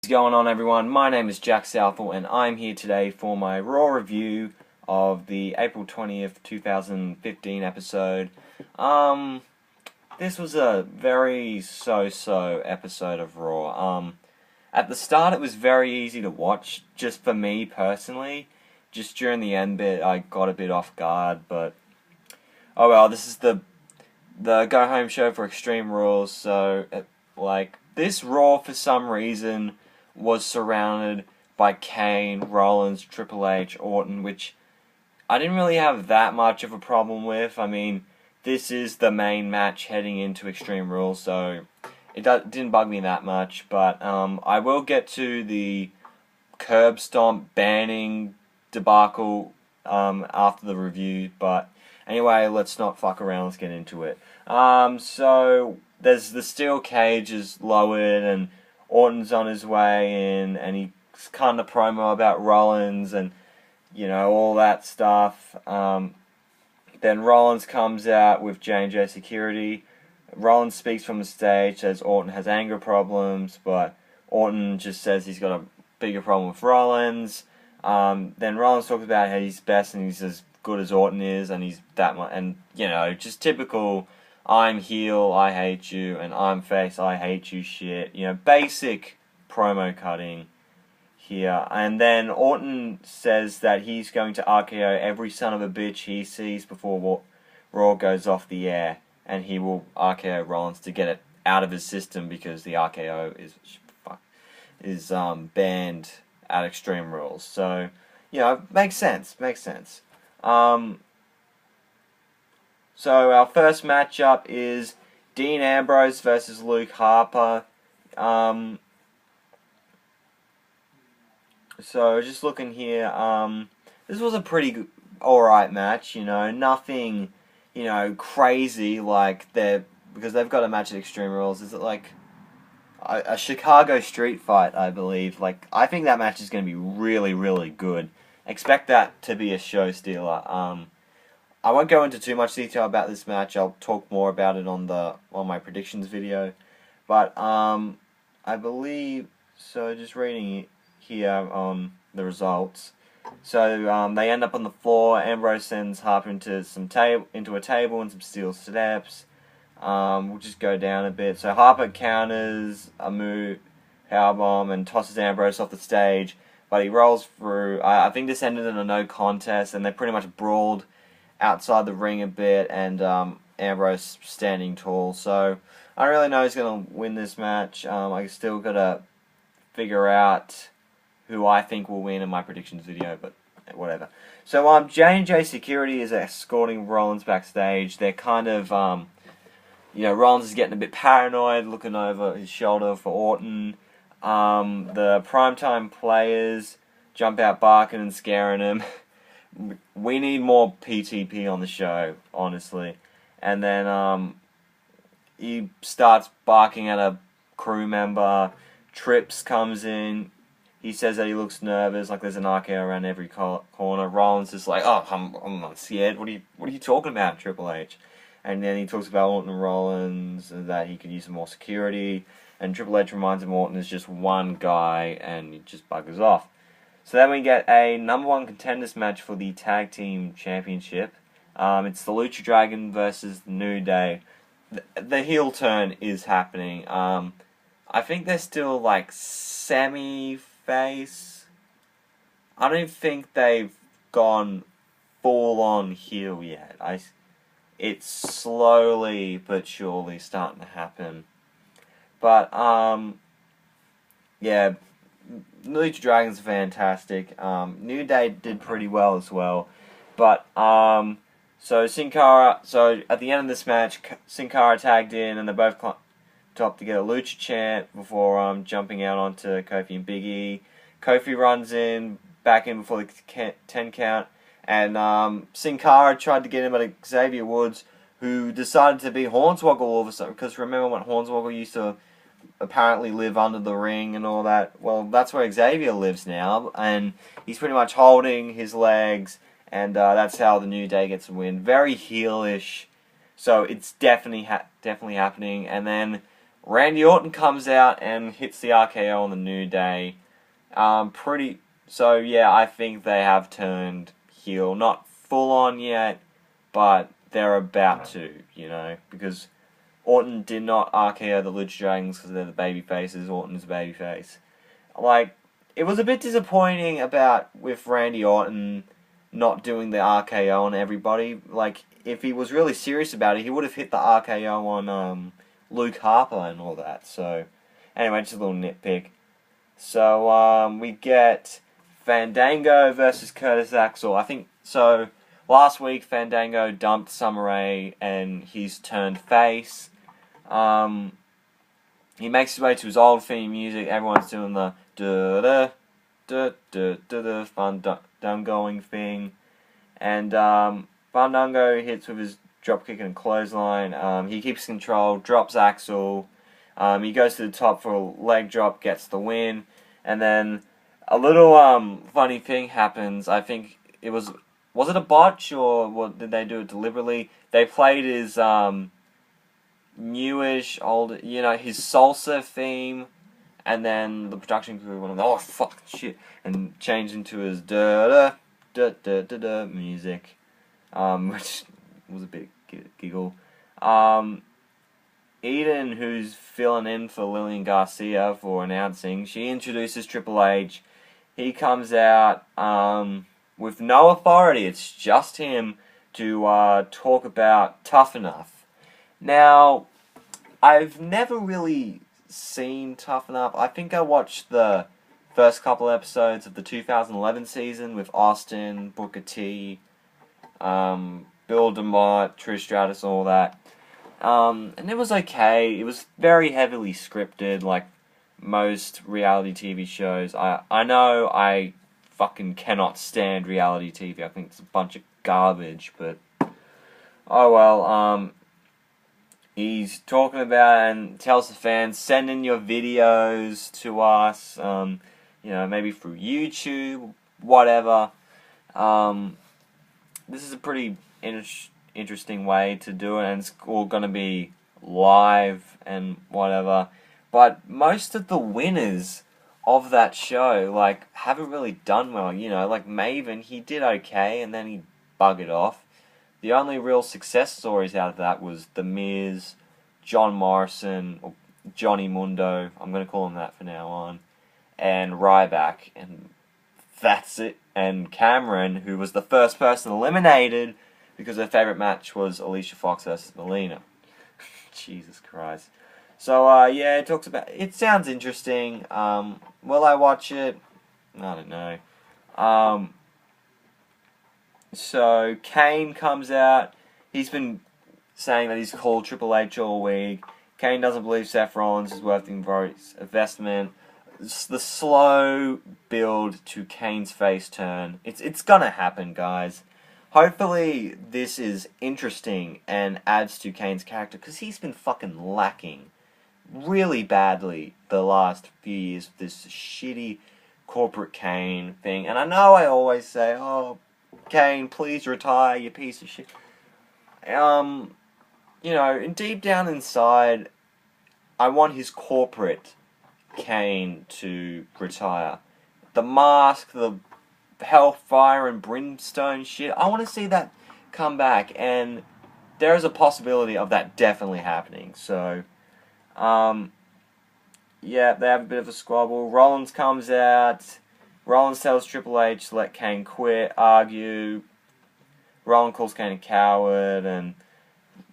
What's going on, everyone? My name is Jack Southall and I'm here today for my Raw review of the April 20th, 2015 episode. This was a very so-so episode of Raw. At the start it was very easy to watch, just for me personally. Just during the end bit I got a bit off guard, but oh well, this is the go-home show for Extreme Rules, so this Raw for some reason was surrounded by Kane, Rollins, Triple H, Orton, which I didn't really have that much of a problem with. I mean, this is the main match heading into Extreme Rules, so it didn't bug me that much. But I will get to the curb stomp banning debacle after the review. But anyway, let's not fuck around. Let's get into it. So there's the steel cage is lowered and Orton's on his way in, and he's kind of promo about Rollins and, you know, all that stuff. Then Rollins comes out with J&J security. Rollins speaks from the stage, says Orton has anger problems, but Orton just says he's got a bigger problem with Rollins. Then Rollins talks about how he's best and he's as good as Orton is, and he's that much, and, you know, just typical I'm heel, I hate you, and I'm face, I hate you shit. You know, basic promo cutting here. And then Orton says that he's going to RKO every son of a bitch he sees before Raw goes off the air, and he will RKO Rollins to get it out of his system because the RKO is banned at Extreme Rules. So, you know, makes sense. So our first matchup is Dean Ambrose versus Luke Harper. So just looking here, this was a pretty alright match, you know, nothing, you know, crazy like because they've got a match at Extreme Rules. Is it like a Chicago street fight, I believe? Like, I think that match is going to be really, really good. Expect that to be a show stealer. I won't go into too much detail about this match. I'll talk more about it on my predictions video. But I believe, so just reading here on the results. So they end up on the floor. Ambrose sends Harper into a table and some steel steps. We'll just go down a bit. So Harper counters a move, powerbomb, and tosses Ambrose off the stage. But he rolls through. I think this ended in a no contest, and they pretty much brawled outside the ring a bit, and Ambrose standing tall. So I don't really know who's going to win this match. I still got to figure out who I think will win in my predictions video, but whatever. So J&J security is escorting Rollins backstage. They're kind of, you know, Rollins is getting a bit paranoid, looking over his shoulder for Orton. The primetime players jump out barking and scaring him. We need more PTP on the show, honestly. And then he starts barking at a crew member. Trips comes in. He says that he looks nervous, like there's an RKO around every corner. Rollins is like, "Oh, I'm not scared. What are you talking about, Triple H?" And then he talks about Orton and Rollins and that he could use some more security. And Triple H reminds him Orton is just one guy, and he just buggers off. So then we get a number one contenders match for the Tag Team Championship. It's the Lucha Dragon versus the New Day. The heel turn is happening. I think they're still like semi-face. I don't think they've gone full-on heel yet. It's slowly but surely starting to happen. But, yeah, Lucha Dragon's fantastic. New Day did pretty well as well. But, so at the end of this match, Sin Cara tagged in and they both top to get a Lucha chant before jumping out onto Kofi and Big E. Kofi runs back in before the 10 count. And Sin Cara tried to get him at Xavier Woods, who decided to be Hornswoggle all of a sudden. Because remember when Hornswoggle used to apparently live under the ring and all that? Well, that's where Xavier lives now. And he's pretty much holding his legs. And that's how the New Day gets a win. Very heelish. So it's definitely happening. And then Randy Orton comes out and hits the RKO on the New Day. So yeah, I think they have turned heel. Not full on yet, but they're about to, because Orton did not RKO the Lucha Dragons because they're the baby faces. Orton's a baby face. It was a bit disappointing with Randy Orton not doing the RKO on everybody. If he was really serious about it, he would have hit the RKO on Luke Harper and all that. So, anyway, just a little nitpick. So, we get Fandango versus Curtis Axel. I think, so, last week Fandango dumped Summer Rae and he's turned face. He makes his way to his old theme music. Everyone's doing the da-da-da-da-da Fandangoing thing. And Fandango hits with his dropkick and clothesline. He keeps control, drops Axel. He goes to the top for a leg drop, gets the win. And then a little funny thing happens. I think it was it a botch or did they do it deliberately? They played his newish, old, his salsa theme, and then the production crew went, oh fuck shit, and changed into his da-da-da-da-da music, which was a bit giggle. Eden, who's filling in for Lillian Garcia for announcing, she introduces Triple H. He comes out with no authority, it's just him, to talk about Tough Enough. Now, I've never really seen Tough Enough. I think I watched the first couple episodes of the 2011 season with Austin, Booker T, Bill DeMott, Trish Stratus, all that. And it was okay. It was very heavily scripted, like most reality TV shows. I know I fucking cannot stand reality TV. I think it's a bunch of garbage, but oh well. He's talking about and tells the fans, send in your videos to us, maybe through YouTube, whatever. This is a pretty interesting way to do it, and it's all going to be live and whatever. But most of the winners of that show, haven't really done well, like Maven, he did okay, and then he buggered off. The only real success stories out of that was The Miz, John Morrison, or Johnny Mundo, I'm going to call him that from now on, and Ryback, and that's it. And Cameron, who was the first person eliminated because her favourite match was Alicia Fox versus Melina. Jesus Christ. So, yeah, it sounds interesting. Will I watch it? I don't know. So, Kane comes out. He's been saying that he's called Triple H all week. Kane doesn't believe Seth Rollins is worth his investment. It's the slow build to Kane's face turn. It's gonna happen, guys. Hopefully, this is interesting and adds to Kane's character, because he's been fucking lacking really badly the last few years with this shitty corporate Kane thing. And I know I always say, oh, Kane, please retire, you piece of shit. And deep down inside, I want his corporate Kane to retire. The mask, the hellfire and brimstone shit, I want to see that come back, and there is a possibility of that definitely happening. So, yeah, they have a bit of a squabble. Rollins comes out. Rollins tells Triple H to let Kane quit, argue. Rollins calls Kane a coward, and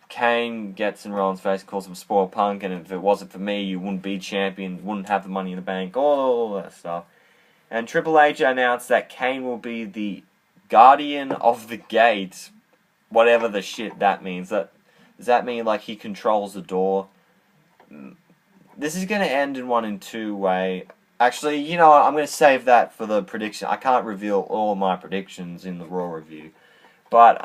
Kane gets in Rollins' face, calls him spoiled punk, and if it wasn't for me, you wouldn't be champion, wouldn't have the money in the bank, all that stuff. And Triple H announced that Kane will be the guardian of the gate, whatever the shit that means. Does that mean, he controls the door? This is going to end in one in two way. Actually, you know what, I'm going to save that for the prediction. I can't reveal all my predictions in the Raw review. But,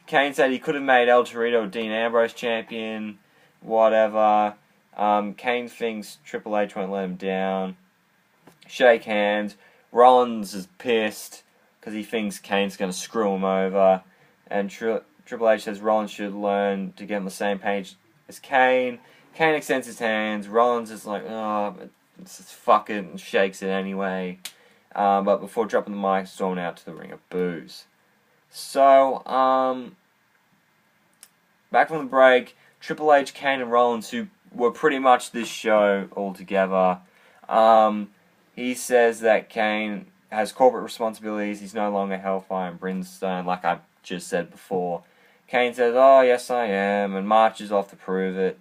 Kane said he could have made El Torito or Dean Ambrose champion, whatever. Kane thinks Triple H won't let him down. Shake hands. Rollins is pissed because he thinks Kane's going to screw him over. And Triple H says Rollins should learn to get on the same page as Kane. Kane extends his hands. Rollins is like, oh, just fuck it, and shakes it anyway. But before dropping the mic, storming out to the ring of boos. So, back from the break, Triple H, Kane, and Rollins, who were pretty much this show altogether, he says that Kane has corporate responsibilities, he's no longer Hellfire and Brimstone, like I just said before. Kane says, oh, yes I am, and marches off to prove it.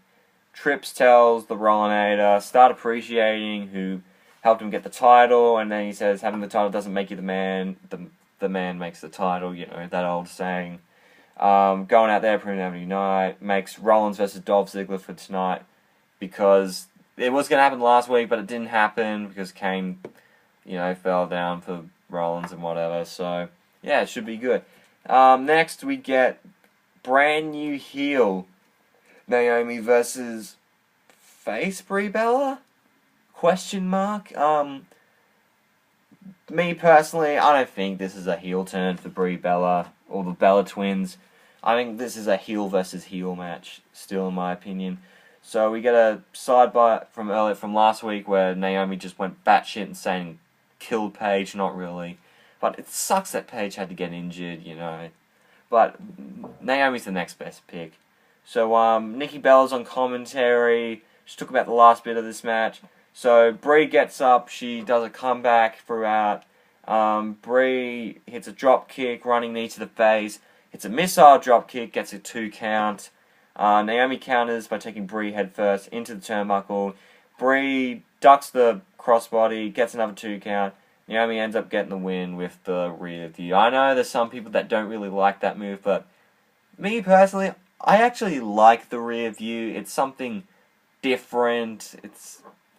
Trips tells the Rollinator, start appreciating who helped him get the title, and then he says, having the title doesn't make you the man, the man makes the title, you know, that old saying. Going out there, proving every night, makes Rollins versus Dolph Ziggler for tonight, because it was going to happen last week, but it didn't happen, because Kane, you know, fell down for Rollins and whatever, so, yeah, it should be good. Next, we get brand new heel Naomi versus face Brie Bella? Question mark? Me personally, I don't think this is a heel turn for Brie Bella or the Bella twins. I think this is a heel versus heel match, still in my opinion. So we get a sidebar from last week where Naomi just went batshit insane and killed Paige, not really. But it sucks that Paige had to get injured, you know. But Naomi's the next best pick. So Nikki Bella's on commentary. She took about the last bit of this match. So Brie gets up. She does a comeback throughout. Brie hits a drop kick, running knee to the face. Hits a missile drop kick, gets a 2 count. Naomi counters by taking Brie headfirst into the turnbuckle. Brie ducks the crossbody, gets another 2 count. Naomi ends up getting the win with the rear view. I know there's some people that don't really like that move, but me personally, I actually like the rear view. It's something different.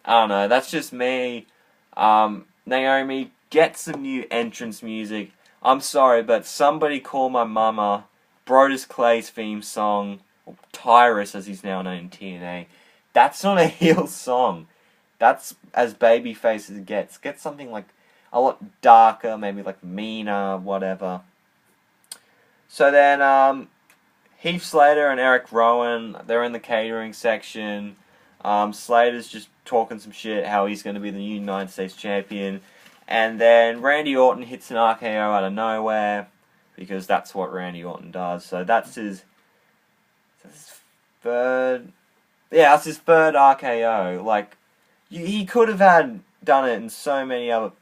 I don't know, that's just me. Naomi, get some new entrance music. I'm sorry, but somebody call my mama. Brodus Clay's theme song, or Tyrus as he's now known in TNA, that's not a heel song. That's as babyface as it gets. Get something like a lot darker, maybe like meaner, whatever. So then, Heath Slater and Eric Rowan, they're in the catering section. Slater's just talking some shit, how he's going to be the new United States champion. And then Randy Orton hits an RKO out of nowhere, because that's what Randy Orton does. So that's his third... Yeah, that's his third RKO. Like, he could have done it in so many other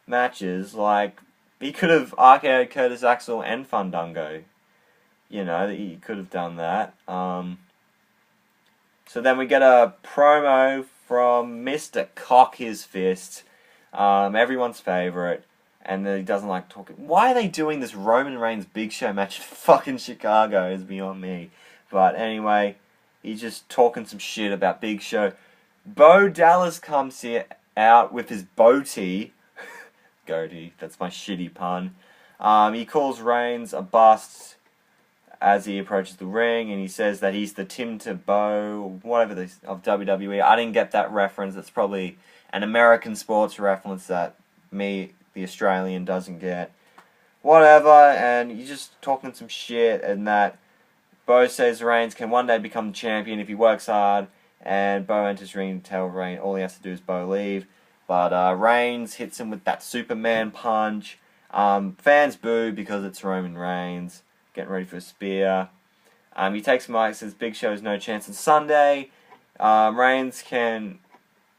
matches. Like, he could have RKO'd Curtis Axel and Fandango. You know, he could have done that. So then we get a promo from Mr. Cock His Fist, everyone's favourite, and then he doesn't like talking. Why are they doing this Roman Reigns Big Show match in fucking Chicago is beyond me. But anyway, he's just talking some shit about Big Show. Bo Dallas comes here out with his goatee, that's my shitty pun. He calls Reigns a bust as he approaches the ring, and he says that he's the Tim Tebow, whatever this, of WWE. I didn't get that reference. It's probably an American sports reference that me, the Australian, doesn't get. Whatever, and he's just talking some shit, and that Bo says Reigns can one day become champion if he works hard, and Bo enters ring to tell Reigns all he has to do is Bo leave. But Reigns hits him with that Superman punch. Fans boo because it's Roman Reigns getting ready for a spear. He takes Mike, says Big Show has no chance on Sunday. Reigns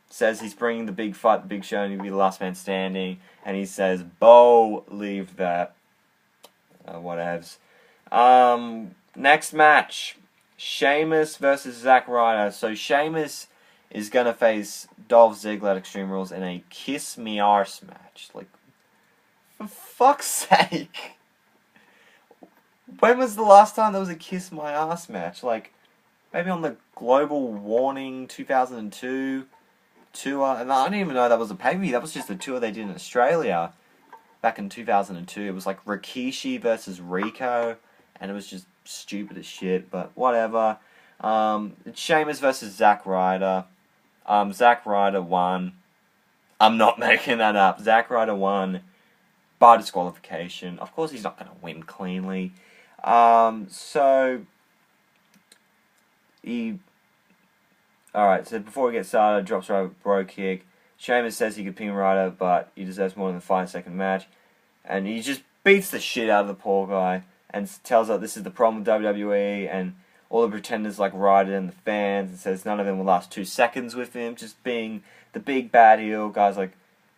says he's bringing the big fight, the Big Show, and he'll be the last man standing. And he says, Bo, leave that. Whatevs. Next match, Sheamus versus Zack Ryder. So Sheamus is going to face Dolph Ziggler at Extreme Rules in a Kiss Me Arse match. Like, for fuck's sake. When was the last time there was a Kiss My Ass match? Like, maybe on the Global Warning 2002 tour. And I didn't even know that was a pay-per-view. That was just a tour they did in Australia back in 2002. It was like Rikishi versus Rico. And it was just stupid as shit. But whatever. It's Sheamus versus Zack Ryder. Zack Ryder won. I'm not making that up. Zack Ryder won by disqualification. Of course he's not going to win cleanly. So he Alright, so before we get started, drops right bro kick. Sheamus says he could pin Ryder, but he deserves more than a 5-second match. And he just beats the shit out of the poor guy and tells us this is the problem with WWE, and all the pretenders like Ryder and the fans, and says none of them will last 2 seconds with him, just being the big bad heel. Guys like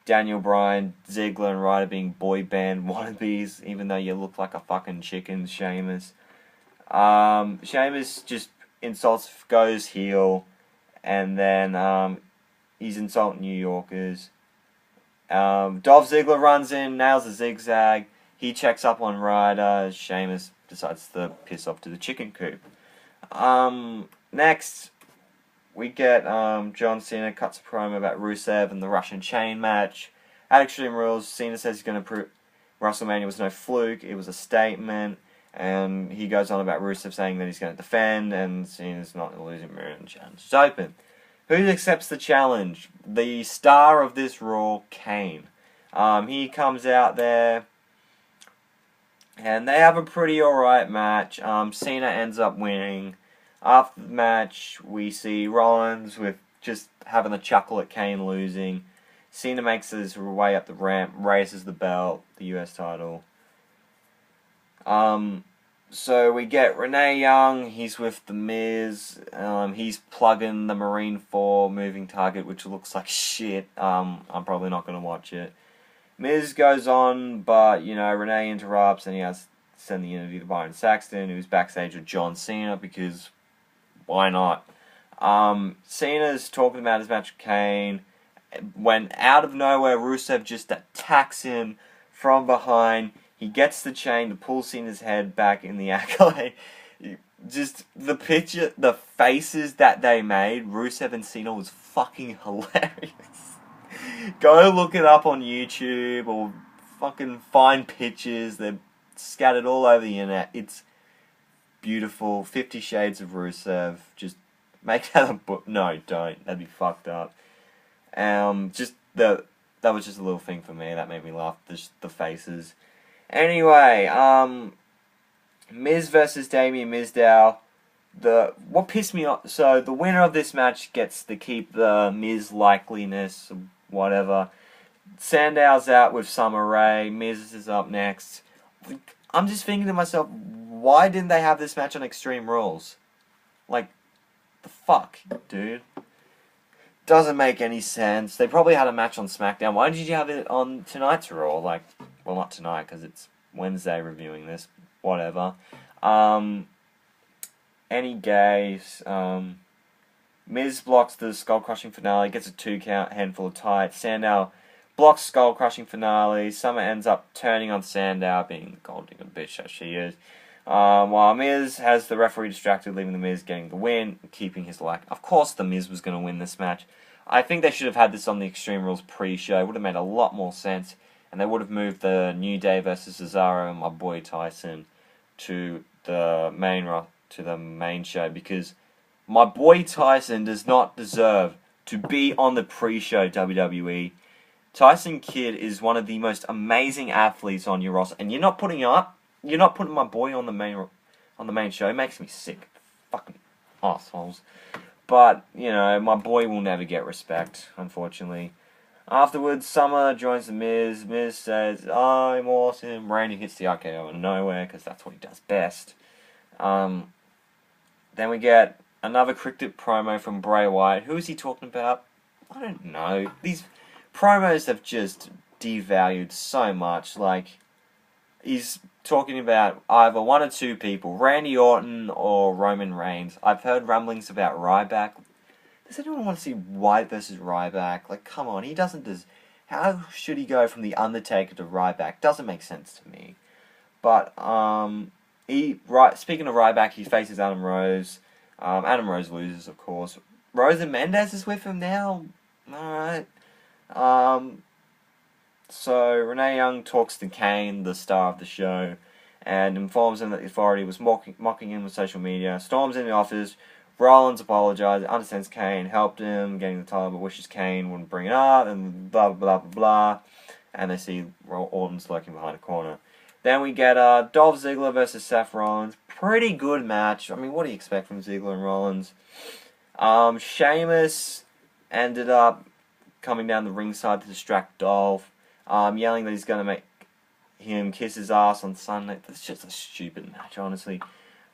Daniel Bryan, Ziggler, and Ryder being boy band wannabes, even though you look like a fucking chicken, Sheamus. Sheamus just insults, goes heel, and then he's insulting New Yorkers. Dolph Ziggler runs in, nails a zigzag. He checks up on Ryder. Sheamus decides to piss off to the chicken coop. Next, we get John Cena cuts a promo about Rusev and the Russian chain match. At Extreme Rules, Cena says he's going to prove WrestleMania was no fluke, it was a statement. And he goes on about Rusev saying that he's going to defend, and Cena's not losing mood, and challenge is open. Who accepts the challenge? The star of this Raw, Kane. He comes out there, and they have a pretty alright match. Cena ends up winning. After the match, we see Rollins with just having a chuckle at Kane losing. Cena makes his way up the ramp, raises the belt, the US title. So we get Renee Young, he's with The Miz, he's plugging the Marine 4 moving target, which looks like shit. I'm probably not going to watch it. Miz goes on, but, Renee interrupts, and he has to send the interview to Byron Saxton, who's backstage with John Cena, because why not? Cena's talking about his match with Kane, when out of nowhere, Rusev just attacks him from behind. He gets the chain to pull Cena's head back in the accolade. Just the picture, the faces that they made, Rusev and Cena, was fucking hilarious. Go look it up on YouTube or fucking find pictures. They're scattered all over the internet. It's beautiful. 50 Shades of Rusev. Just make that a book. No, don't. That'd be fucked up. That was just a little thing for me. That made me laugh. The faces. Anyway, Miz versus Damien Mizdow. What pissed me off, so the winner of this match gets to keep the Miz likeliness, whatever. Sandow's out with Summer Rae. Miz is up next. I'm just thinking to myself, why didn't they have this match on Extreme Rules? Like, the fuck, dude? Doesn't make any sense. They probably had a match on SmackDown. Why did you have it on tonight's Raw? Well, not tonight, because it's Wednesday reviewing this. Whatever. Any gays. Miz blocks the skull-crushing finale, gets a 2 count, handful of tights. Sandow blocks skull-crushing finale. Summer ends up turning on Sandow, being the gold-digger bitch that she is. While Miz has the referee distracted, leaving the Miz getting the win, keeping his like. Of course the Miz was going to win this match. I think they should have had this on the Extreme Rules pre-show. It would have made a lot more sense. And they would have moved the New Day versus Cesaro and my boy Tyson to the main show, because my boy Tyson does not deserve to be on the pre-show WWE. Tyson Kidd is one of the most amazing athletes on your roster, and you're not putting my boy on the main show. It makes me sick. Fucking assholes. But, my boy will never get respect, unfortunately. Afterwards, Summer joins the Miz. Miz says, I'm awesome. Randy hits the RKO out of nowhere, because that's what he does best. Then we get another cryptic promo from Bray Wyatt. Who is he talking about? I don't know. These promos have just devalued so much. He's talking about either one or two people, Randy Orton or Roman Reigns. I've heard rumblings about Ryback. Does anyone want to see Wyatt versus Ryback? Come on, he doesn't how should he go from The Undertaker to Ryback? Doesn't make sense to me. But, speaking of Ryback, he faces Adam Rose. Adam Rose loses, of course. Rosa Mendez is with him now? Alright. So, Renee Young talks to Kane, the star of the show, and informs him that the authority was mocking him on social media. Storms in the office. Rollins apologizes, understands Kane helped him getting the title, but wishes Kane wouldn't bring it up, and blah, blah, blah, blah. And they see Orton's lurking behind a corner. Then we get Dolph Ziggler versus Seth Rollins. Pretty good match. I mean, what do you expect from Ziggler and Rollins? Sheamus ended up coming down the ringside to distract Dolph, yelling that he's going to make him kiss his ass on Sunday. That's just a stupid match, honestly.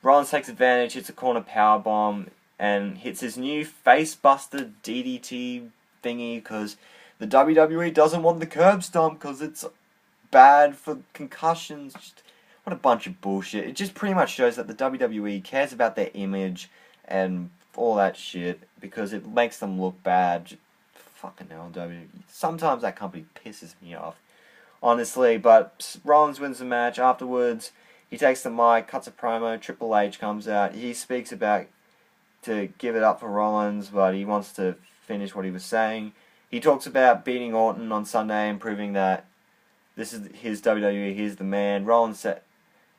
Rollins takes advantage, hits a corner powerbomb, and hits his new face-buster DDT thingy because the WWE doesn't want the curb stomp because it's bad for concussions. Just, what a bunch of bullshit. It just pretty much shows that the WWE cares about their image and all that shit because it makes them look bad. Fucking hell, WWE. Sometimes that company pisses me off, honestly. But Rollins wins the match. Afterwards, he takes the mic, cuts a promo. Triple H comes out. He speaks about to give it up for Rollins, but he wants to finish what he was saying. He talks about beating Orton on Sunday and proving that this is his WWE, he's the man. Rollins said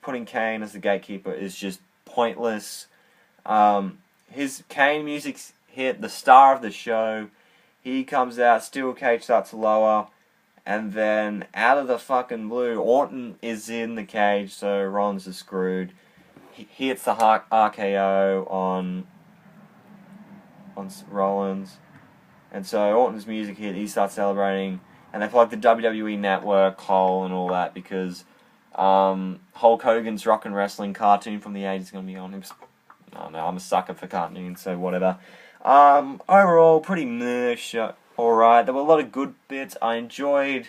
putting Kane as the gatekeeper is just pointless. His Kane music's hit, the star of the show. He comes out, steel cage starts to lower, and then out of the fucking blue, Orton is in the cage, so Rollins is screwed. He hits the RKO on Rollins, and so Orton's music hit, he starts celebrating, and they plug the WWE Network, Cole, and all that, because Hulk Hogan's Rock and Wrestling cartoon from the 80s is going to be on him. I don't know, I'm a sucker for cartoons, so whatever. Overall, pretty meh show. Alright, there were a lot of good bits. I enjoyed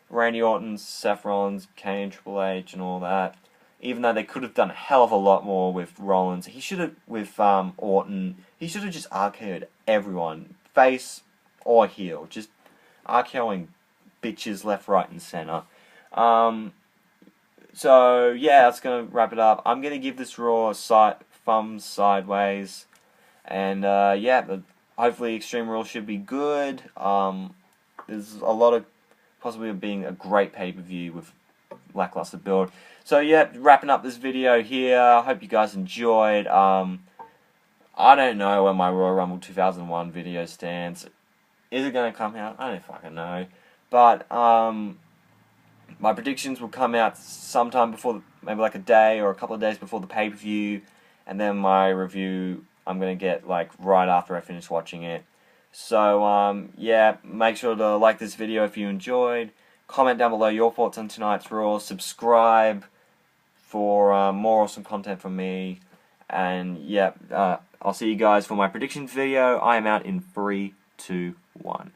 Randy Orton, Seth Rollins, Kane, Triple H, and all that. Even though they could have done a hell of a lot more with Rollins. He should have, with Orton, he should have just RKO'd everyone. Face or heel. Just RKOing bitches left, right, and center. So, yeah, that's going to wrap it up. I'm going to give this Raw a thumbs sideways. And, yeah, hopefully Extreme Rules should be good. There's a lot of possibility of being a great pay-per-view with lackluster build. So, yeah, wrapping up this video here. I hope you guys enjoyed. I don't know when my Royal Rumble 2001 video stands. Is it going to come out? I don't fucking know. But, my predictions will come out sometime before, maybe like a day or a couple of days before the pay-per-view. And then my review I'm going to get like right after I finish watching it. So, yeah, make sure to like this video if you enjoyed. Comment down below your thoughts on tonight's Raw. Subscribe for more awesome content from me. And, yeah, I'll see you guys for my predictions video. I am out in 3, 2, 1.